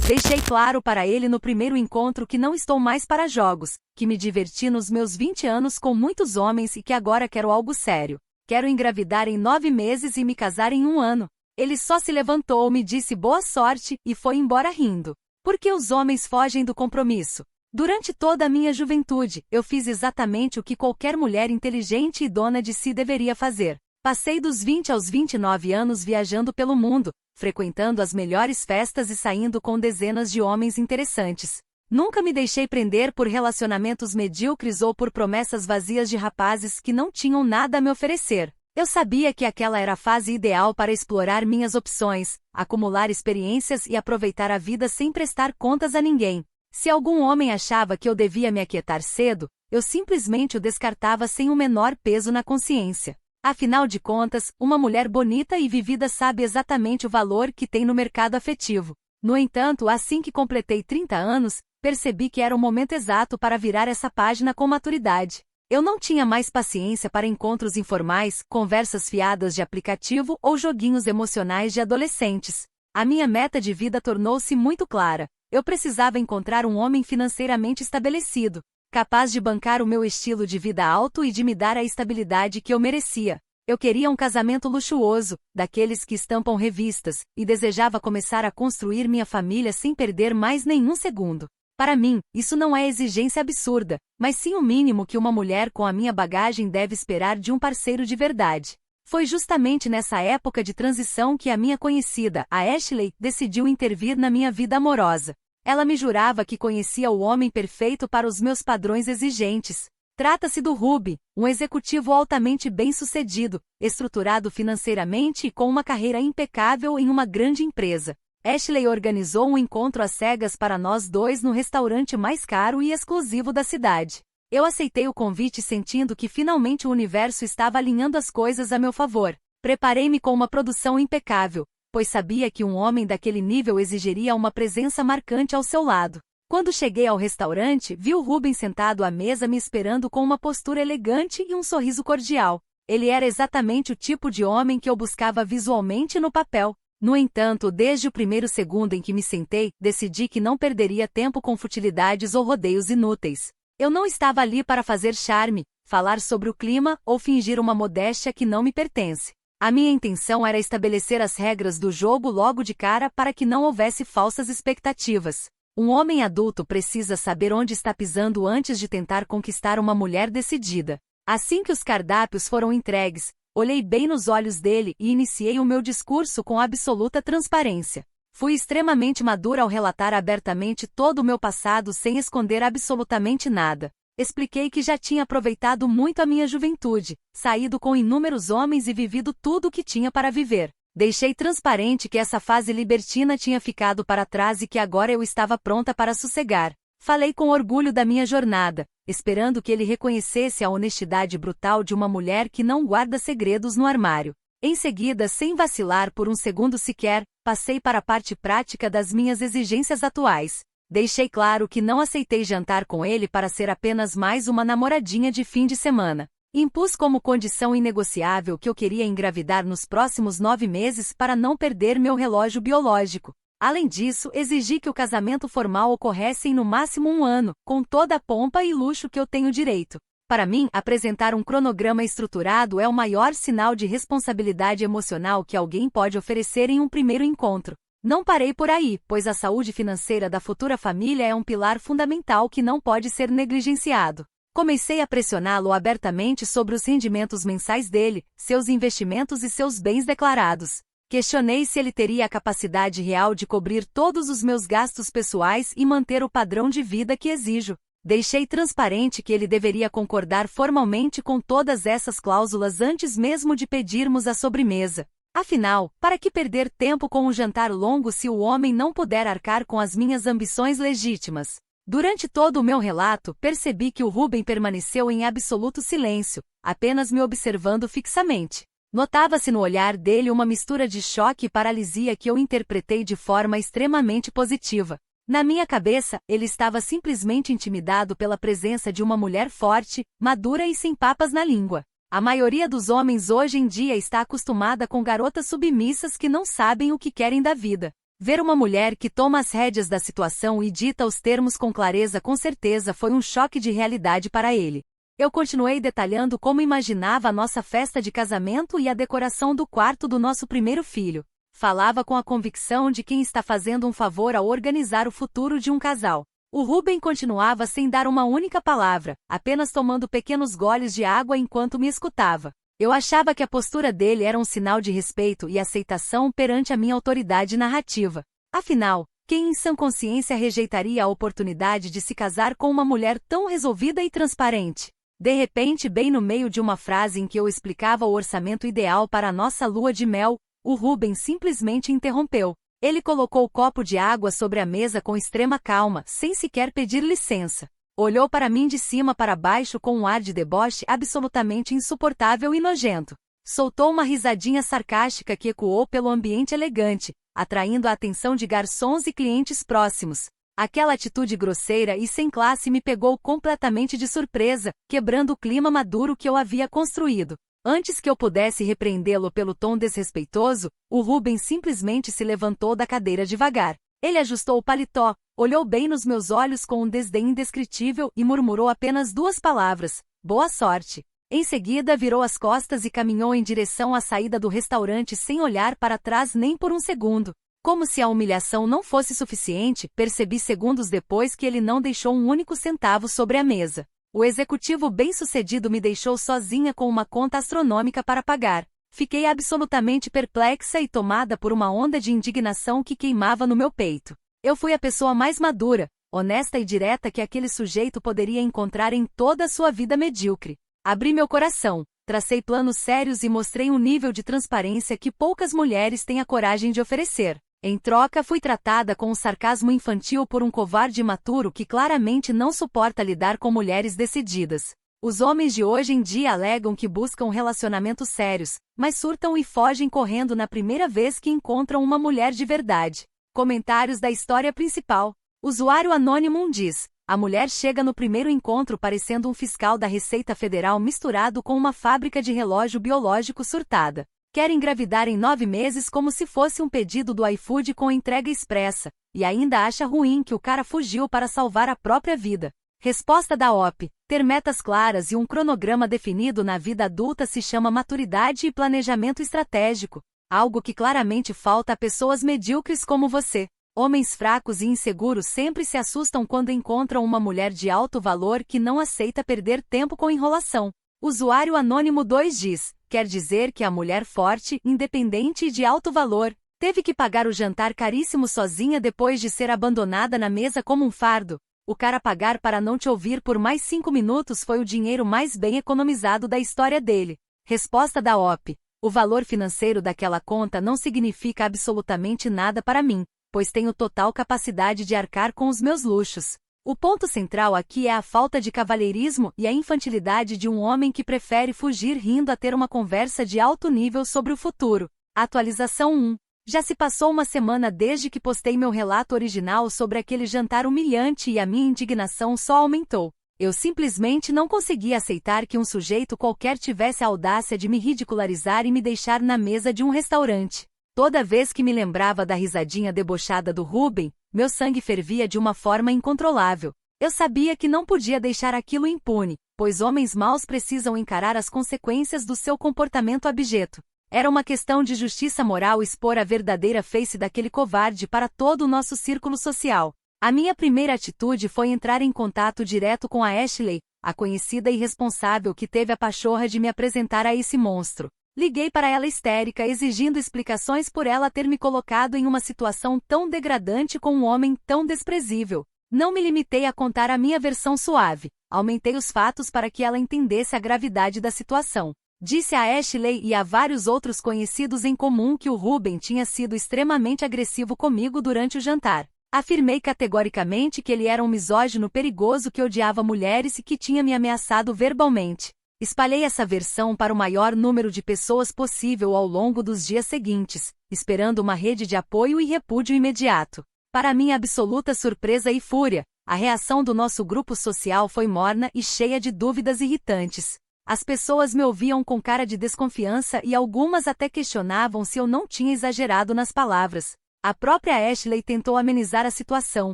Deixei claro para ele no primeiro encontro que não estou mais para jogos, que me diverti nos meus 20 anos com muitos homens e que agora quero algo sério. Quero engravidar em 9 meses e me casar em 1 ano. Ele só se levantou, me disse boa sorte e foi embora rindo. Por que os homens fogem do compromisso? Durante toda a minha juventude, eu fiz exatamente o que qualquer mulher inteligente e dona de si deveria fazer. Passei dos 20 aos 29 anos viajando pelo mundo, frequentando as melhores festas e saindo com dezenas de homens interessantes. Nunca me deixei prender por relacionamentos medíocres ou por promessas vazias de rapazes que não tinham nada a me oferecer. Eu sabia que aquela era a fase ideal para explorar minhas opções, acumular experiências e aproveitar a vida sem prestar contas a ninguém. Se algum homem achava que eu devia me aquietar cedo, eu simplesmente o descartava sem o menor peso na consciência. Afinal de contas, uma mulher bonita e vivida sabe exatamente o valor que tem no mercado afetivo. No entanto, assim que completei 30 anos, percebi que era o momento exato para virar essa página com maturidade. Eu não tinha mais paciência para encontros informais, conversas fiadas de aplicativo ou joguinhos emocionais de adolescentes. A minha meta de vida tornou-se muito clara. Eu precisava encontrar um homem financeiramente estabelecido, capaz de bancar o meu estilo de vida alto e de me dar a estabilidade que eu merecia. Eu queria um casamento luxuoso, daqueles que estampam revistas, e desejava começar a construir minha família sem perder mais nenhum segundo. Para mim, isso não é exigência absurda, mas sim o mínimo que uma mulher com a minha bagagem deve esperar de um parceiro de verdade. Foi justamente nessa época de transição que a minha conhecida, a Ashley, decidiu intervir na minha vida amorosa. Ela me jurava que conhecia o homem perfeito para os meus padrões exigentes. Trata-se do Ruby, um executivo altamente bem-sucedido, estruturado financeiramente e com uma carreira impecável em uma grande empresa. Ashley organizou um encontro às cegas para nós dois no restaurante mais caro e exclusivo da cidade. Eu aceitei o convite sentindo que finalmente o universo estava alinhando as coisas a meu favor. Preparei-me com uma produção impecável, pois sabia que um homem daquele nível exigiria uma presença marcante ao seu lado. Quando cheguei ao restaurante, vi o Rubens sentado à mesa me esperando com uma postura elegante e um sorriso cordial. Ele era exatamente o tipo de homem que eu buscava visualmente no papel. No entanto, desde o primeiro segundo em que me sentei, decidi que não perderia tempo com futilidades ou rodeios inúteis. Eu não estava ali para fazer charme, falar sobre o clima ou fingir uma modéstia que não me pertence. A minha intenção era estabelecer as regras do jogo logo de cara para que não houvesse falsas expectativas. Um homem adulto precisa saber onde está pisando antes de tentar conquistar uma mulher decidida. Assim que os cardápios foram entregues, olhei bem nos olhos dele e iniciei o meu discurso com absoluta transparência. Fui extremamente madura ao relatar abertamente todo o meu passado sem esconder absolutamente nada. Expliquei que já tinha aproveitado muito a minha juventude, saído com inúmeros homens e vivido tudo o que tinha para viver. Deixei transparente que essa fase libertina tinha ficado para trás e que agora eu estava pronta para sossegar. Falei com orgulho da minha jornada, esperando que ele reconhecesse a honestidade brutal de uma mulher que não guarda segredos no armário. Em seguida, sem vacilar por um segundo sequer, passei para a parte prática das minhas exigências atuais. Deixei claro que não aceitei jantar com ele para ser apenas mais uma namoradinha de fim de semana. Impus como condição inegociável que eu queria engravidar nos próximos 9 meses para não perder meu relógio biológico. Além disso, exigi que o casamento formal ocorresse em no máximo 1 ano, com toda a pompa e luxo que eu tenho direito. Para mim, apresentar um cronograma estruturado é o maior sinal de responsabilidade emocional que alguém pode oferecer em um primeiro encontro. Não parei por aí, pois a saúde financeira da futura família é um pilar fundamental que não pode ser negligenciado. Comecei a pressioná-lo abertamente sobre os rendimentos mensais dele, seus investimentos e seus bens declarados. Questionei se ele teria a capacidade real de cobrir todos os meus gastos pessoais e manter o padrão de vida que exijo. Deixei transparente que ele deveria concordar formalmente com todas essas cláusulas antes mesmo de pedirmos a sobremesa. Afinal, para que perder tempo com um jantar longo se o homem não puder arcar com as minhas ambições legítimas? Durante todo o meu relato, percebi que o Ruben permaneceu em absoluto silêncio, apenas me observando fixamente. Notava-se no olhar dele uma mistura de choque e paralisia que eu interpretei de forma extremamente positiva. Na minha cabeça, ele estava simplesmente intimidado pela presença de uma mulher forte, madura e sem papas na língua. A maioria dos homens hoje em dia está acostumada com garotas submissas que não sabem o que querem da vida. Ver uma mulher que toma as rédeas da situação e dita os termos com clareza com certeza foi um choque de realidade para ele. Eu continuei detalhando como imaginava a nossa festa de casamento e a decoração do quarto do nosso primeiro filho. Falava com a convicção de quem está fazendo um favor ao organizar o futuro de um casal. O Ruben continuava sem dar uma única palavra, apenas tomando pequenos goles de água enquanto me escutava. Eu achava que a postura dele era um sinal de respeito e aceitação perante a minha autoridade narrativa. Afinal, quem em sã consciência rejeitaria a oportunidade de se casar com uma mulher tão resolvida e transparente? De repente, bem no meio de uma frase em que eu explicava o orçamento ideal para a nossa lua de mel, o Ruben simplesmente interrompeu. Ele colocou o copo de água sobre a mesa com extrema calma, sem sequer pedir licença. Olhou para mim de cima para baixo com um ar de deboche absolutamente insuportável e nojento. Soltou uma risadinha sarcástica que ecoou pelo ambiente elegante, atraindo a atenção de garçons e clientes próximos. Aquela atitude grosseira e sem classe me pegou completamente de surpresa, quebrando o clima maduro que eu havia construído. Antes que eu pudesse repreendê-lo pelo tom desrespeitoso, o Ruben simplesmente se levantou da cadeira devagar. Ele ajustou o paletó, olhou bem nos meus olhos com um desdém indescritível e murmurou apenas 2 palavras: boa sorte. Em seguida virou as costas e caminhou em direção à saída do restaurante sem olhar para trás nem por um segundo. Como se a humilhação não fosse suficiente, percebi segundos depois que ele não deixou um único centavo sobre a mesa. O executivo bem-sucedido me deixou sozinha com uma conta astronômica para pagar. Fiquei absolutamente perplexa e tomada por uma onda de indignação que queimava no meu peito. Eu fui a pessoa mais madura, honesta e direta que aquele sujeito poderia encontrar em toda a sua vida medíocre. Abri meu coração, tracei planos sérios e mostrei um nível de transparência que poucas mulheres têm a coragem de oferecer. Em troca, fui tratada com um sarcasmo infantil por um covarde imaturo que claramente não suporta lidar com mulheres decididas. Os homens de hoje em dia alegam que buscam relacionamentos sérios, mas surtam e fogem correndo na primeira vez que encontram uma mulher de verdade. Comentários da história principal. Usuário anônimo diz: a mulher chega no primeiro encontro parecendo um fiscal da Receita Federal misturado com uma fábrica de relógio biológico surtada. Quer engravidar em 9 meses como se fosse um pedido do iFood com entrega expressa, e ainda acha ruim que o cara fugiu para salvar a própria vida. Resposta da OP: ter metas claras e um cronograma definido na vida adulta se chama maturidade e planejamento estratégico, algo que claramente falta a pessoas medíocres como você. Homens fracos e inseguros sempre se assustam quando encontram uma mulher de alto valor que não aceita perder tempo com enrolação. Usuário anônimo 2 diz: quer dizer que a mulher forte, independente e de alto valor, teve que pagar o jantar caríssimo sozinha depois de ser abandonada na mesa como um fardo. O cara pagar para não te ouvir por mais 5 minutos foi o dinheiro mais bem economizado da história dele. Resposta da OP: o valor financeiro daquela conta não significa absolutamente nada para mim, pois tenho total capacidade de arcar com os meus luxos. O ponto central aqui é a falta de cavalheirismo e a infantilidade de um homem que prefere fugir rindo a ter uma conversa de alto nível sobre o futuro. Atualização 1. Já se passou uma semana desde que postei meu relato original sobre aquele jantar humilhante e a minha indignação só aumentou. Eu simplesmente não conseguia aceitar que um sujeito qualquer tivesse a audácia de me ridicularizar e me deixar na mesa de um restaurante. Toda vez que me lembrava da risadinha debochada do Ruben, meu sangue fervia de uma forma incontrolável. Eu sabia que não podia deixar aquilo impune, pois homens maus precisam encarar as consequências do seu comportamento abjeto. Era uma questão de justiça moral expor a verdadeira face daquele covarde para todo o nosso círculo social. A minha primeira atitude foi entrar em contato direto com a Ashley, a conhecida e responsável que teve a pachorra de me apresentar a esse monstro. Liguei para ela histérica exigindo explicações por ela ter me colocado em uma situação tão degradante com um homem tão desprezível. Não me limitei a contar a minha versão suave, aumentei os fatos para que ela entendesse a gravidade da situação. Disse a Ashley e a vários outros conhecidos em comum que o Ruben tinha sido extremamente agressivo comigo durante o jantar. Afirmei categoricamente que ele era um misógino perigoso que odiava mulheres e que tinha me ameaçado verbalmente. Espalhei essa versão para o maior número de pessoas possível ao longo dos dias seguintes, esperando uma rede de apoio e repúdio imediato. Para minha absoluta surpresa e fúria, a reação do nosso grupo social foi morna e cheia de dúvidas irritantes. As pessoas me ouviam com cara de desconfiança e algumas até questionavam se eu não tinha exagerado nas palavras. A própria Ashley tentou amenizar a situação,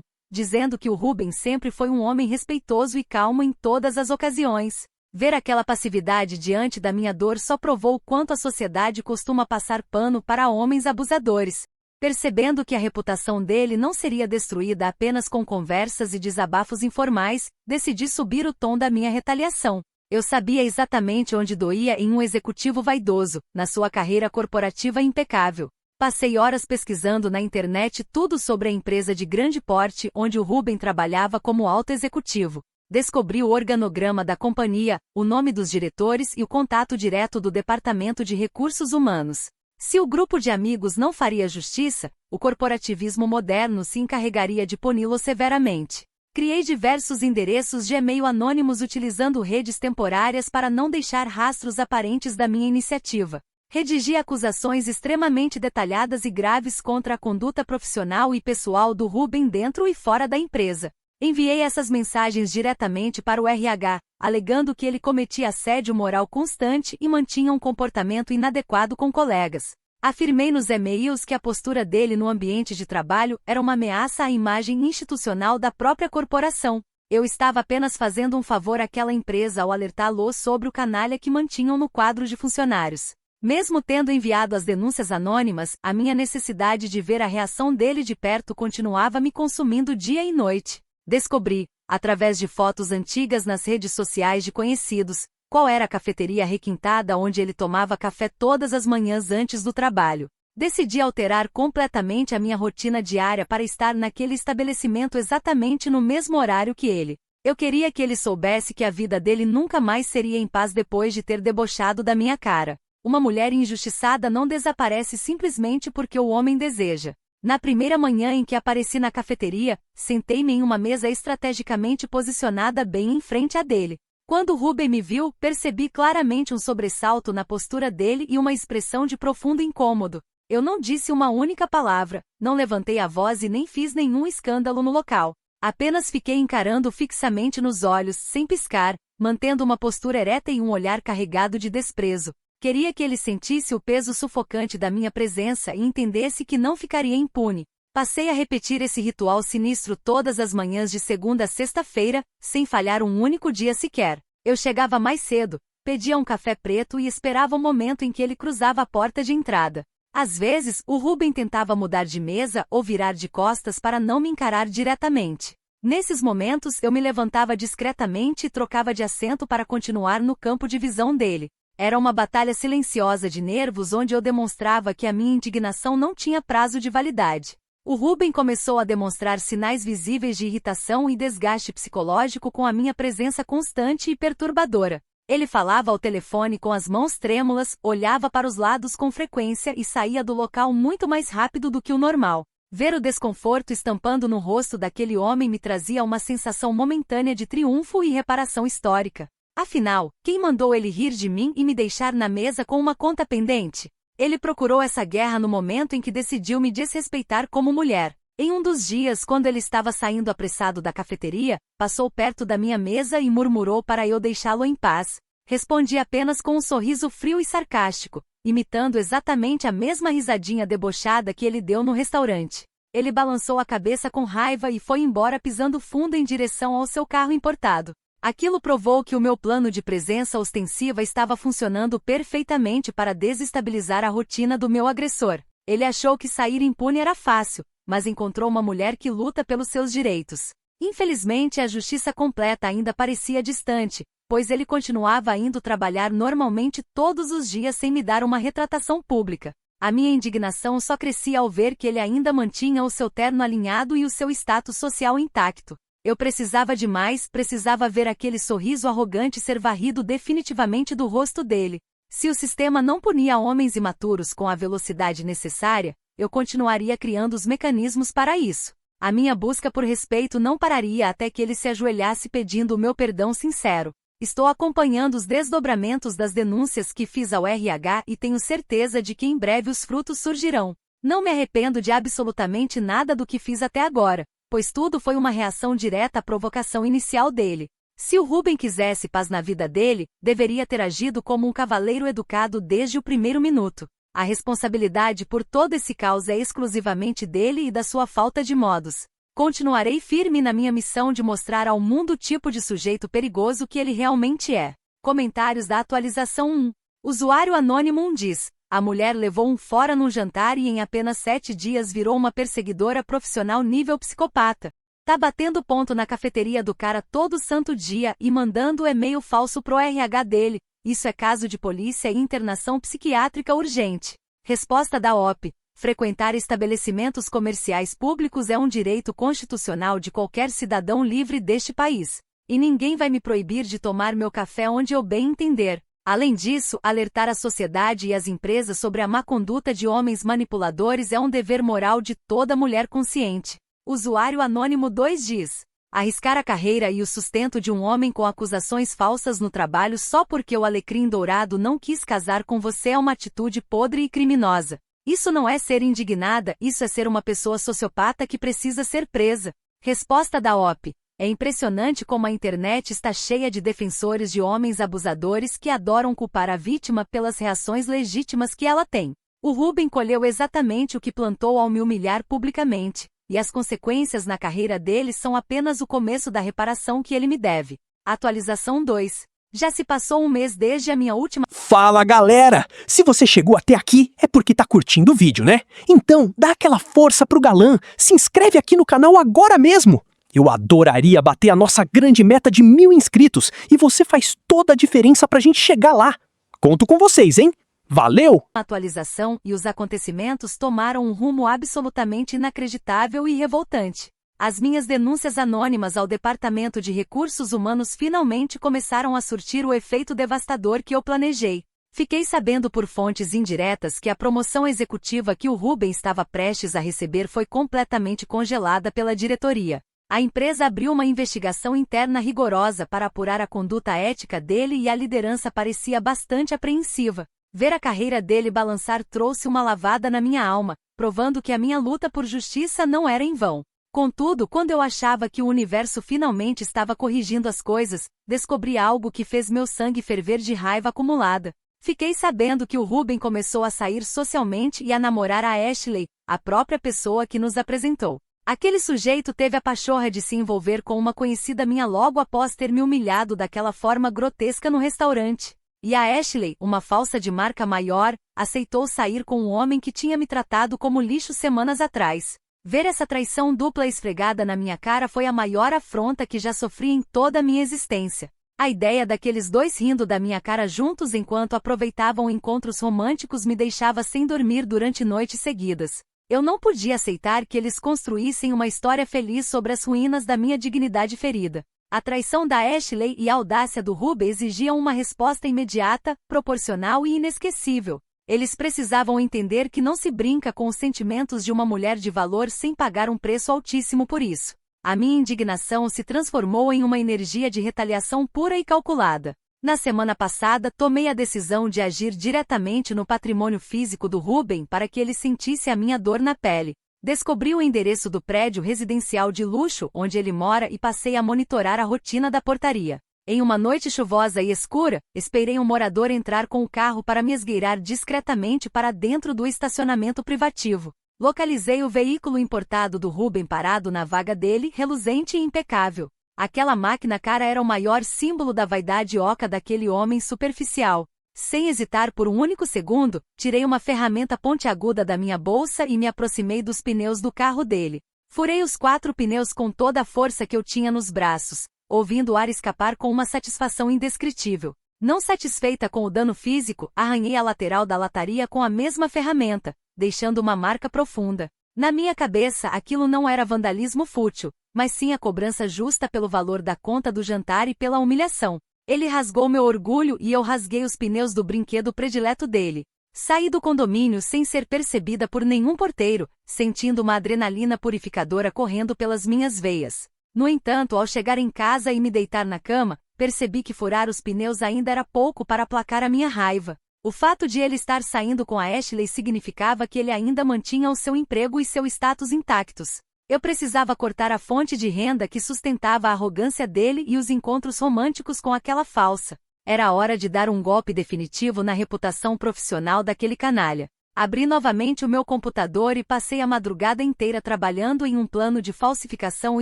dizendo que o Ruben sempre foi um homem respeitoso e calmo em todas as ocasiões. Ver aquela passividade diante da minha dor só provou o quanto a sociedade costuma passar pano para homens abusadores. Percebendo que a reputação dele não seria destruída apenas com conversas e desabafos informais, decidi subir o tom da minha retaliação. Eu sabia exatamente onde doía em um executivo vaidoso, na sua carreira corporativa impecável. Passei horas pesquisando na internet tudo sobre a empresa de grande porte onde o Ruben trabalhava como alto executivo. Descobri o organograma da companhia, o nome dos diretores e o contato direto do Departamento de Recursos Humanos. Se o grupo de amigos não faria justiça, o corporativismo moderno se encarregaria de puni-lo severamente. Criei diversos endereços de e-mail anônimos utilizando redes temporárias para não deixar rastros aparentes da minha iniciativa. Redigi acusações extremamente detalhadas e graves contra a conduta profissional e pessoal do Ruben dentro e fora da empresa. Enviei essas mensagens diretamente para o RH, alegando que ele cometia assédio moral constante e mantinha um comportamento inadequado com colegas. Afirmei nos e-mails que a postura dele no ambiente de trabalho era uma ameaça à imagem institucional da própria corporação. Eu estava apenas fazendo um favor àquela empresa ao alertá-lo sobre o canalha que mantinham no quadro de funcionários. Mesmo tendo enviado as denúncias anônimas, a minha necessidade de ver a reação dele de perto continuava me consumindo dia e noite. Descobri, através de fotos antigas nas redes sociais de conhecidos, qual era a cafeteria requintada onde ele tomava café todas as manhãs antes do trabalho. Decidi alterar completamente a minha rotina diária para estar naquele estabelecimento exatamente no mesmo horário que ele. Eu queria que ele soubesse que a vida dele nunca mais seria em paz depois de ter debochado da minha cara. Uma mulher injustiçada não desaparece simplesmente porque o homem deseja. Na primeira manhã em que apareci na cafeteria, sentei-me em uma mesa estrategicamente posicionada bem em frente à dele. Quando Ruben me viu, percebi claramente um sobressalto na postura dele e uma expressão de profundo incômodo. Eu não disse uma única palavra, não levantei a voz e nem fiz nenhum escândalo no local. Apenas fiquei encarando fixamente nos olhos, sem piscar, mantendo uma postura ereta e um olhar carregado de desprezo. Queria que ele sentisse o peso sufocante da minha presença e entendesse que não ficaria impune. Passei a repetir esse ritual sinistro todas as manhãs de segunda a sexta-feira, sem falhar um único dia sequer. Eu chegava mais cedo, pedia um café preto e esperava o momento em que ele cruzava a porta de entrada. Às vezes, o Ruben tentava mudar de mesa ou virar de costas para não me encarar diretamente. Nesses momentos, eu me levantava discretamente e trocava de assento para continuar no campo de visão dele. Era uma batalha silenciosa de nervos onde eu demonstrava que a minha indignação não tinha prazo de validade. O Ruben começou a demonstrar sinais visíveis de irritação e desgaste psicológico com a minha presença constante e perturbadora. Ele falava ao telefone com as mãos trêmulas, olhava para os lados com frequência e saía do local muito mais rápido do que o normal. Ver o desconforto estampando no rosto daquele homem me trazia uma sensação momentânea de triunfo e reparação histórica. Afinal, quem mandou ele rir de mim e me deixar na mesa com uma conta pendente? Ele procurou essa guerra no momento em que decidiu me desrespeitar como mulher. Em um dos dias, quando ele estava saindo apressado da cafeteria, passou perto da minha mesa e murmurou para eu deixá-lo em paz. Respondi apenas com um sorriso frio e sarcástico, imitando exatamente a mesma risadinha debochada que ele deu no restaurante. Ele balançou a cabeça com raiva e foi embora pisando fundo em direção ao seu carro importado. Aquilo provou que o meu plano de presença ostensiva estava funcionando perfeitamente para desestabilizar a rotina do meu agressor. Ele achou que sair impune era fácil, mas encontrou uma mulher que luta pelos seus direitos. Infelizmente, a justiça completa ainda parecia distante, pois ele continuava indo trabalhar normalmente todos os dias sem me dar uma retratação pública. A minha indignação só crescia ao ver que ele ainda mantinha o seu terno alinhado e o seu status social intacto. Eu precisava de mais, precisava ver aquele sorriso arrogante ser varrido definitivamente do rosto dele. Se o sistema não punia homens imaturos com a velocidade necessária, eu continuaria criando os mecanismos para isso. A minha busca por respeito não pararia até que ele se ajoelhasse pedindo o meu perdão sincero. Estou acompanhando os desdobramentos das denúncias que fiz ao RH e tenho certeza de que em breve os frutos surgirão. Não me arrependo de absolutamente nada do que fiz até agora, pois tudo foi uma reação direta à provocação inicial dele. Se o Ruben quisesse paz na vida dele, deveria ter agido como um cavaleiro educado desde o primeiro minuto. A responsabilidade por todo esse caos é exclusivamente dele e da sua falta de modos. Continuarei firme na minha missão de mostrar ao mundo o tipo de sujeito perigoso que ele realmente é. Comentários da atualização 1. Usuário anônimo 1 diz: a mulher levou um fora num jantar e em apenas 7 dias virou uma perseguidora profissional nível psicopata. Tá batendo ponto na cafeteria do cara todo santo dia e mandando e-mail falso pro RH dele. Isso é caso de polícia e internação psiquiátrica urgente. Resposta da OP. Frequentar estabelecimentos comerciais públicos é um direito constitucional de qualquer cidadão livre deste país. E ninguém vai me proibir de tomar meu café onde eu bem entender. Além disso, alertar a sociedade e as empresas sobre a má conduta de homens manipuladores é um dever moral de toda mulher consciente. Usuário anônimo 2 diz: arriscar a carreira e o sustento de um homem com acusações falsas no trabalho só porque o alecrim dourado não quis casar com você é uma atitude podre e criminosa. Isso não é ser indignada, isso é ser uma pessoa sociopata que precisa ser presa. Resposta da OP. É impressionante como a internet está cheia de defensores de homens abusadores que adoram culpar a vítima pelas reações legítimas que ela tem. O Rubem colheu exatamente o que plantou ao me humilhar publicamente, e as consequências na carreira dele são apenas o começo da reparação que ele me deve. Atualização 2. Já se passou um mês desde a minha última... Fala, galera! Se você chegou até aqui, é porque tá curtindo o vídeo, né? Então, dá aquela força pro galã, se inscreve aqui no canal agora mesmo! Eu adoraria bater a nossa grande meta de 1000 inscritos e você faz toda a diferença pra gente chegar lá. Conto com vocês, hein? Valeu! Atualização e os acontecimentos tomaram um rumo absolutamente inacreditável e revoltante. As minhas denúncias anônimas ao Departamento de Recursos Humanos finalmente começaram a surtir o efeito devastador que eu planejei. Fiquei sabendo por fontes indiretas que a promoção executiva que o Rubem estava prestes a receber foi completamente congelada pela diretoria. A empresa abriu uma investigação interna rigorosa para apurar a conduta ética dele e a liderança parecia bastante apreensiva. Ver a carreira dele balançar trouxe uma lavada na minha alma, provando que a minha luta por justiça não era em vão. Contudo, quando eu achava que o universo finalmente estava corrigindo as coisas, descobri algo que fez meu sangue ferver de raiva acumulada. Fiquei sabendo que o Rubem começou a sair socialmente e a namorar a Ashley, a própria pessoa que nos apresentou. Aquele sujeito teve a pachorra de se envolver com uma conhecida minha logo após ter me humilhado daquela forma grotesca no restaurante. E a Ashley, uma falsa de marca maior, aceitou sair com um homem que tinha me tratado como lixo semanas atrás. Ver essa traição dupla esfregada na minha cara foi a maior afronta que já sofri em toda a minha existência. A ideia daqueles dois rindo da minha cara juntos enquanto aproveitavam encontros românticos me deixava sem dormir durante noites seguidas. Eu não podia aceitar que eles construíssem uma história feliz sobre as ruínas da minha dignidade ferida. A traição da Ashley e a audácia do Rubem exigiam uma resposta imediata, proporcional e inesquecível. Eles precisavam entender que não se brinca com os sentimentos de uma mulher de valor sem pagar um preço altíssimo por isso. A minha indignação se transformou em uma energia de retaliação pura e calculada. Na semana passada, tomei a decisão de agir diretamente no patrimônio físico do Rubem para que ele sentisse a minha dor na pele. Descobri o endereço do prédio residencial de luxo onde ele mora e passei a monitorar a rotina da portaria. Em uma noite chuvosa e escura, esperei um morador entrar com o carro para me esgueirar discretamente para dentro do estacionamento privativo. Localizei o veículo importado do Rubem parado na vaga dele, reluzente e impecável. Aquela máquina cara era o maior símbolo da vaidade oca daquele homem superficial. Sem hesitar por um único segundo, tirei uma ferramenta pontiaguda da minha bolsa e me aproximei dos pneus do carro dele. Furei os 4 pneus com toda a força que eu tinha nos braços, ouvindo o ar escapar com uma satisfação indescritível. Não satisfeita com o dano físico, arranhei a lateral da lataria com a mesma ferramenta, deixando uma marca profunda. Na minha cabeça, aquilo não era vandalismo fútil, mas sim a cobrança justa pelo valor da conta do jantar e pela humilhação. Ele rasgou meu orgulho e eu rasguei os pneus do brinquedo predileto dele. Saí do condomínio sem ser percebida por nenhum porteiro, sentindo uma adrenalina purificadora correndo pelas minhas veias. No entanto, ao chegar em casa e me deitar na cama, percebi que furar os pneus ainda era pouco para aplacar a minha raiva. O fato de ele estar saindo com a Ashley significava que ele ainda mantinha o seu emprego e seu status intactos. Eu precisava cortar a fonte de renda que sustentava a arrogância dele e os encontros românticos com aquela falsa. Era a hora de dar um golpe definitivo na reputação profissional daquele canalha. Abri novamente o meu computador e passei a madrugada inteira trabalhando em um plano de falsificação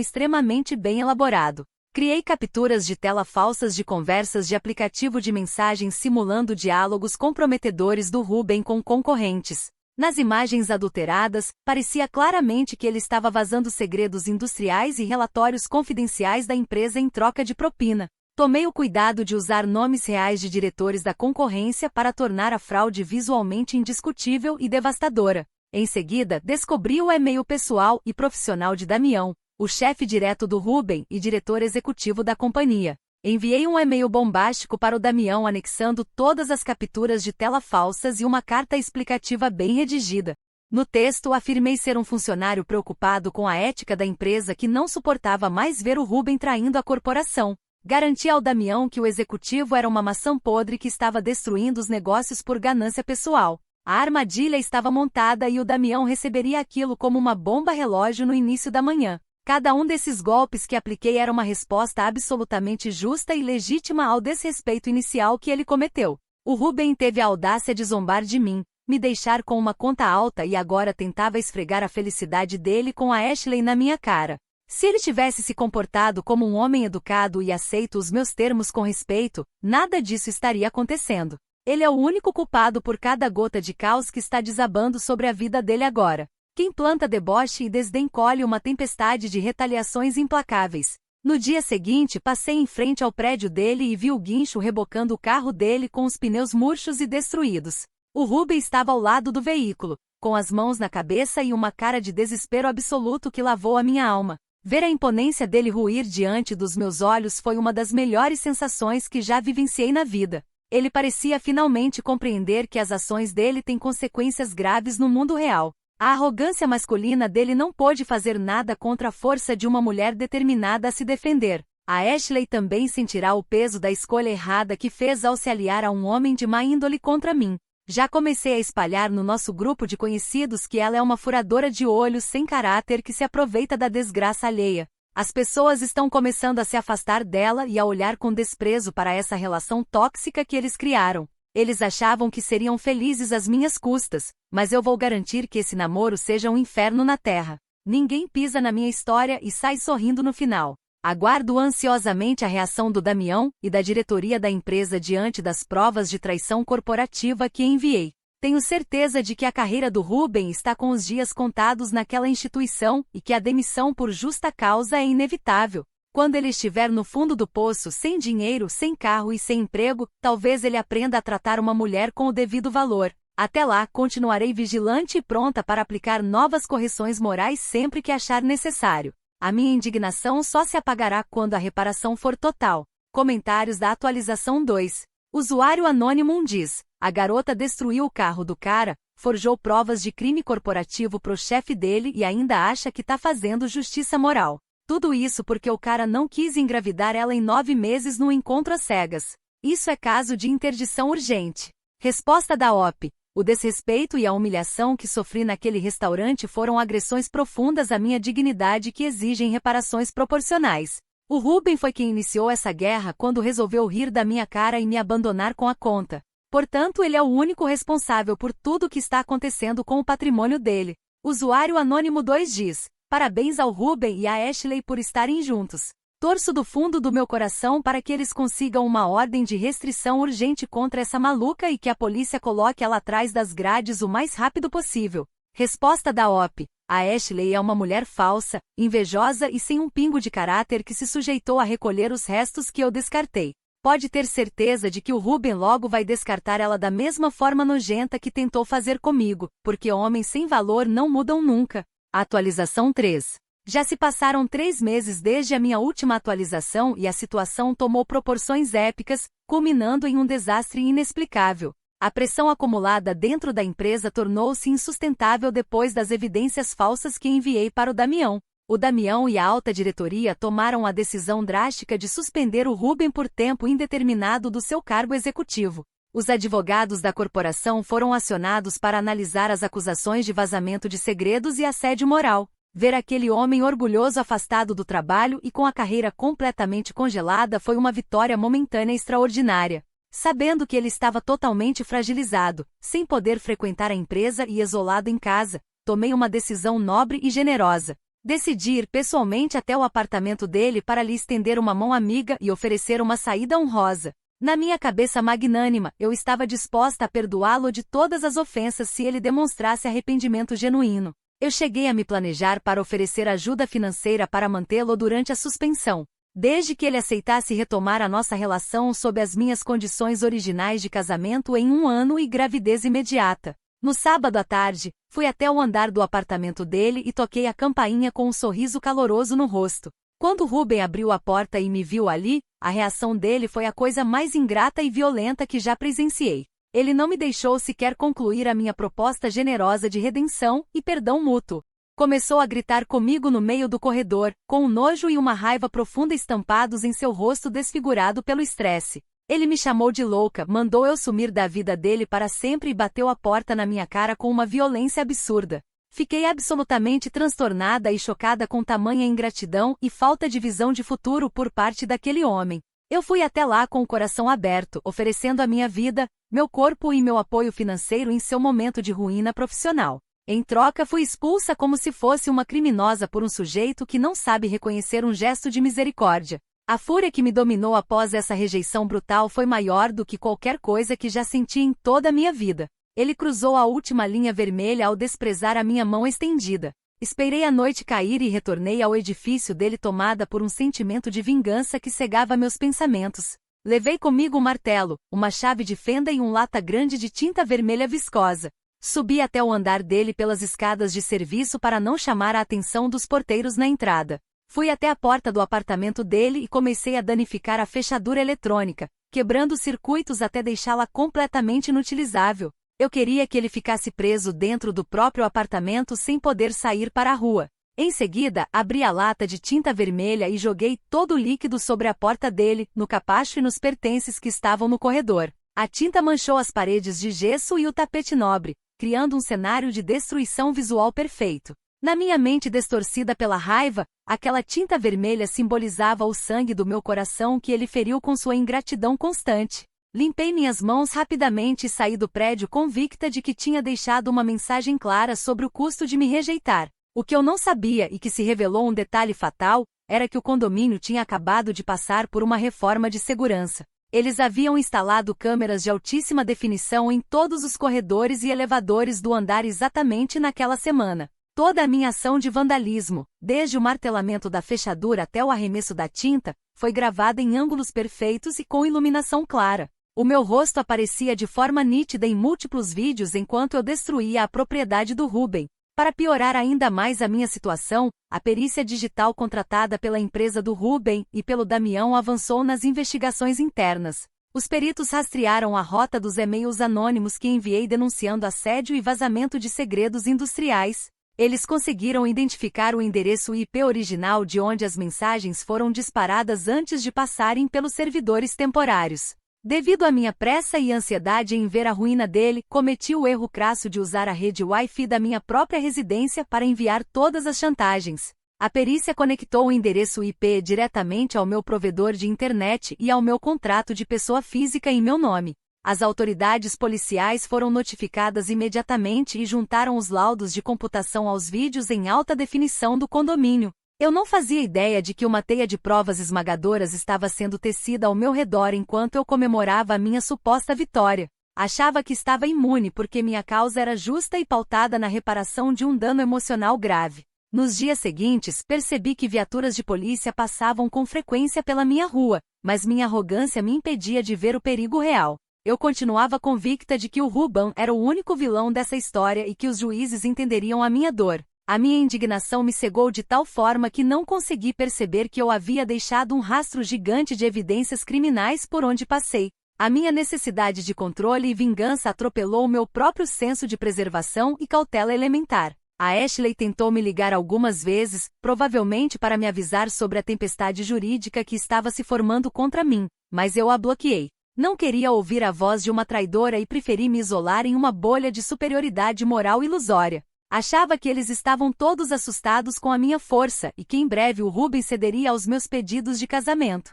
extremamente bem elaborado. Criei capturas de tela falsas de conversas de aplicativo de mensagens simulando diálogos comprometedores do Ruben com concorrentes. Nas imagens adulteradas, parecia claramente que ele estava vazando segredos industriais e relatórios confidenciais da empresa em troca de propina. Tomei o cuidado de usar nomes reais de diretores da concorrência para tornar a fraude visualmente indiscutível e devastadora. Em seguida, descobri o e-mail pessoal e profissional de Damião, o chefe direto do Ruben e diretor executivo da companhia. Enviei um e-mail bombástico para o Damião anexando todas as capturas de tela falsas e uma carta explicativa bem redigida. No texto, afirmei ser um funcionário preocupado com a ética da empresa que não suportava mais ver o Ruben traindo a corporação. Garanti ao Damião que o executivo era uma maçã podre que estava destruindo os negócios por ganância pessoal. A armadilha estava montada e o Damião receberia aquilo como uma bomba relógio no início da manhã. Cada um desses golpes que apliquei era uma resposta absolutamente justa e legítima ao desrespeito inicial que ele cometeu. O Ruben teve a audácia de zombar de mim, me deixar com uma conta alta e agora tentava esfregar a felicidade dele com a Ashley na minha cara. Se ele tivesse se comportado como um homem educado e aceito os meus termos com respeito, nada disso estaria acontecendo. Ele é o único culpado por cada gota de caos que está desabando sobre a vida dele agora. Quem planta deboche e desdém colhe uma tempestade de retaliações implacáveis. No dia seguinte, passei em frente ao prédio dele e vi o guincho rebocando o carro dele com os pneus murchos e destruídos. O Ruben estava ao lado do veículo, com as mãos na cabeça e uma cara de desespero absoluto que lavou a minha alma. Ver a imponência dele ruir diante dos meus olhos foi uma das melhores sensações que já vivenciei na vida. Ele parecia finalmente compreender que as ações dele têm consequências graves no mundo real. A arrogância masculina dele não pôde fazer nada contra a força de uma mulher determinada a se defender. A Ashley também sentirá o peso da escolha errada que fez ao se aliar a um homem de má índole contra mim. Já comecei a espalhar no nosso grupo de conhecidos que ela é uma furadora de olhos sem caráter que se aproveita da desgraça alheia. As pessoas estão começando a se afastar dela e a olhar com desprezo para essa relação tóxica que eles criaram. Eles achavam que seriam felizes às minhas custas, mas eu vou garantir que esse namoro seja um inferno na terra. Ninguém pisa na minha história e sai sorrindo no final. Aguardo ansiosamente a reação do Damião e da diretoria da empresa diante das provas de traição corporativa que enviei. Tenho certeza de que a carreira do Ruben está com os dias contados naquela instituição e que a demissão por justa causa é inevitável. Quando ele estiver no fundo do poço, sem dinheiro, sem carro e sem emprego, talvez ele aprenda a tratar uma mulher com o devido valor. Até lá, continuarei vigilante e pronta para aplicar novas correções morais sempre que achar necessário. A minha indignação só se apagará quando a reparação for total. Comentários da atualização 2. Usuário anônimo 1 diz: a garota destruiu o carro do cara, forjou provas de crime corporativo pro chefe dele e ainda acha que tá fazendo justiça moral. Tudo isso porque o cara não quis engravidar ela em 9 meses no encontro às cegas. Isso é caso de interdição urgente. Resposta da OP. O desrespeito e a humilhação que sofri naquele restaurante foram agressões profundas à minha dignidade que exigem reparações proporcionais. O Ruben foi quem iniciou essa guerra quando resolveu rir da minha cara e me abandonar com a conta. Portanto, ele é o único responsável por tudo o que está acontecendo com o patrimônio dele. Usuário anônimo 2 diz: parabéns ao Ruben e à Ashley por estarem juntos. Torço do fundo do meu coração para que eles consigam uma ordem de restrição urgente contra essa maluca e que a polícia coloque ela atrás das grades o mais rápido possível. Resposta da OP. A Ashley é uma mulher falsa, invejosa e sem um pingo de caráter que se sujeitou a recolher os restos que eu descartei. Pode ter certeza de que o Ruben logo vai descartar ela da mesma forma nojenta que tentou fazer comigo, porque homens sem valor não mudam nunca. Atualização 3. Já se passaram 3 meses desde a minha última atualização e a situação tomou proporções épicas, culminando em um desastre inexplicável. A pressão acumulada dentro da empresa tornou-se insustentável depois das evidências falsas que enviei para o Damião. O Damião e a alta diretoria tomaram a decisão drástica de suspender o Ruben por tempo indeterminado do seu cargo executivo. Os advogados da corporação foram acionados para analisar as acusações de vazamento de segredos e assédio moral. Ver aquele homem orgulhoso afastado do trabalho e com a carreira completamente congelada foi uma vitória momentânea extraordinária. Sabendo que ele estava totalmente fragilizado, sem poder frequentar a empresa e isolado em casa, tomei uma decisão nobre e generosa. Decidi ir pessoalmente até o apartamento dele para lhe estender uma mão amiga e oferecer uma saída honrosa. Na minha cabeça magnânima, eu estava disposta a perdoá-lo de todas as ofensas se ele demonstrasse arrependimento genuíno. Eu cheguei a me planejar para oferecer ajuda financeira para mantê-lo durante a suspensão, desde que ele aceitasse retomar a nossa relação sob as minhas condições originais de casamento em 1 ano e gravidez imediata. No sábado à tarde, fui até o andar do apartamento dele e toquei a campainha com um sorriso caloroso no rosto. Quando Ruben abriu a porta e me viu ali, a reação dele foi a coisa mais ingrata e violenta que já presenciei. Ele não me deixou sequer concluir a minha proposta generosa de redenção e perdão mútuo. Começou a gritar comigo no meio do corredor, com um nojo e uma raiva profunda estampados em seu rosto desfigurado pelo estresse. Ele me chamou de louca, mandou eu sumir da vida dele para sempre e bateu a porta na minha cara com uma violência absurda. Fiquei absolutamente transtornada e chocada com tamanha ingratidão e falta de visão de futuro por parte daquele homem. Eu fui até lá com o coração aberto, oferecendo a minha vida, meu corpo e meu apoio financeiro em seu momento de ruína profissional. Em troca, fui expulsa como se fosse uma criminosa por um sujeito que não sabe reconhecer um gesto de misericórdia. A fúria que me dominou após essa rejeição brutal foi maior do que qualquer coisa que já senti em toda a minha vida. Ele cruzou a última linha vermelha ao desprezar a minha mão estendida. Esperei a noite cair e retornei ao edifício dele tomada por um sentimento de vingança que cegava meus pensamentos. Levei comigo um martelo, uma chave de fenda e um lata grande de tinta vermelha viscosa. Subi até o andar dele pelas escadas de serviço para não chamar a atenção dos porteiros na entrada. Fui até a porta do apartamento dele e comecei a danificar a fechadura eletrônica, quebrando circuitos até deixá-la completamente inutilizável. Eu queria que ele ficasse preso dentro do próprio apartamento sem poder sair para a rua. Em seguida, abri a lata de tinta vermelha e joguei todo o líquido sobre a porta dele, no capacho e nos pertences que estavam no corredor. A tinta manchou as paredes de gesso e o tapete nobre, criando um cenário de destruição visual perfeito. Na minha mente distorcida pela raiva, aquela tinta vermelha simbolizava o sangue do meu coração que ele feriu com sua ingratidão constante. Limpei minhas mãos rapidamente e saí do prédio convicta de que tinha deixado uma mensagem clara sobre o custo de me rejeitar. O que eu não sabia e que se revelou um detalhe fatal, era que o condomínio tinha acabado de passar por uma reforma de segurança. Eles haviam instalado câmeras de altíssima definição em todos os corredores e elevadores do andar exatamente naquela semana. Toda a minha ação de vandalismo, desde o martelamento da fechadura até o arremesso da tinta, foi gravada em ângulos perfeitos e com iluminação clara. O meu rosto aparecia de forma nítida em múltiplos vídeos enquanto eu destruía a propriedade do Ruben. Para piorar ainda mais a minha situação, a perícia digital contratada pela empresa do Ruben e pelo Damião avançou nas investigações internas. Os peritos rastrearam a rota dos e-mails anônimos que enviei denunciando assédio e vazamento de segredos industriais. Eles conseguiram identificar o endereço IP original de onde as mensagens foram disparadas antes de passarem pelos servidores temporários. Devido à minha pressa e ansiedade em ver a ruína dele, cometi o erro crasso de usar a rede Wi-Fi da minha própria residência para enviar todas as chantagens. A perícia conectou o endereço IP diretamente ao meu provedor de internet e ao meu contrato de pessoa física em meu nome. As autoridades policiais foram notificadas imediatamente e juntaram os laudos de computação aos vídeos em alta definição do condomínio. Eu não fazia ideia de que uma teia de provas esmagadoras estava sendo tecida ao meu redor enquanto eu comemorava a minha suposta vitória. Achava que estava imune porque minha causa era justa e pautada na reparação de um dano emocional grave. Nos dias seguintes, percebi que viaturas de polícia passavam com frequência pela minha rua, mas minha arrogância me impedia de ver o perigo real. Eu continuava convicta de que o Ruben era o único vilão dessa história e que os juízes entenderiam a minha dor. A minha indignação me cegou de tal forma que não consegui perceber que eu havia deixado um rastro gigante de evidências criminais por onde passei. A minha necessidade de controle e vingança atropelou o meu próprio senso de preservação e cautela elementar. A Ashley tentou me ligar algumas vezes, provavelmente para me avisar sobre a tempestade jurídica que estava se formando contra mim, mas eu a bloqueei. Não queria ouvir a voz de uma traidora e preferi me isolar em uma bolha de superioridade moral ilusória. Achava que eles estavam todos assustados com a minha força e que em breve o Ruben cederia aos meus pedidos de casamento.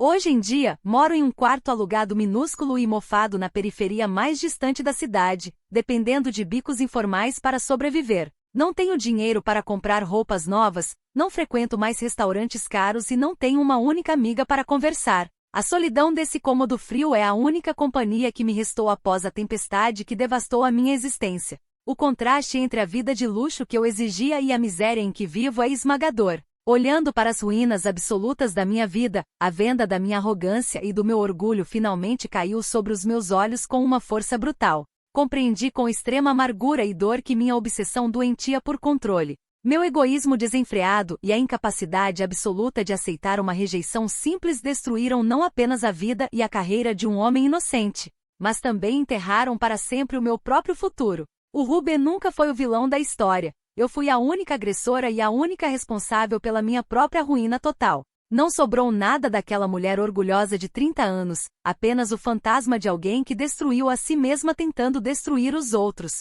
Hoje em dia, moro em um quarto alugado minúsculo e mofado na periferia mais distante da cidade, dependendo de bicos informais para sobreviver. Não tenho dinheiro para comprar roupas novas, não frequento mais restaurantes caros e não tenho uma única amiga para conversar. A solidão desse cômodo frio é a única companhia que me restou após a tempestade que devastou a minha existência. O contraste entre a vida de luxo que eu exigia e a miséria em que vivo é esmagador. Olhando para as ruínas absolutas da minha vida, a venda da minha arrogância e do meu orgulho finalmente caiu sobre os meus olhos com uma força brutal. Compreendi com extrema amargura e dor que minha obsessão doentia por controle, meu egoísmo desenfreado e a incapacidade absoluta de aceitar uma rejeição simples destruíram não apenas a vida e a carreira de um homem inocente, mas também enterraram para sempre o meu próprio futuro. O Ruben nunca foi o vilão da história. Eu fui a única agressora e a única responsável pela minha própria ruína total. Não sobrou nada daquela mulher orgulhosa de 30 anos, apenas o fantasma de alguém que destruiu a si mesma tentando destruir os outros.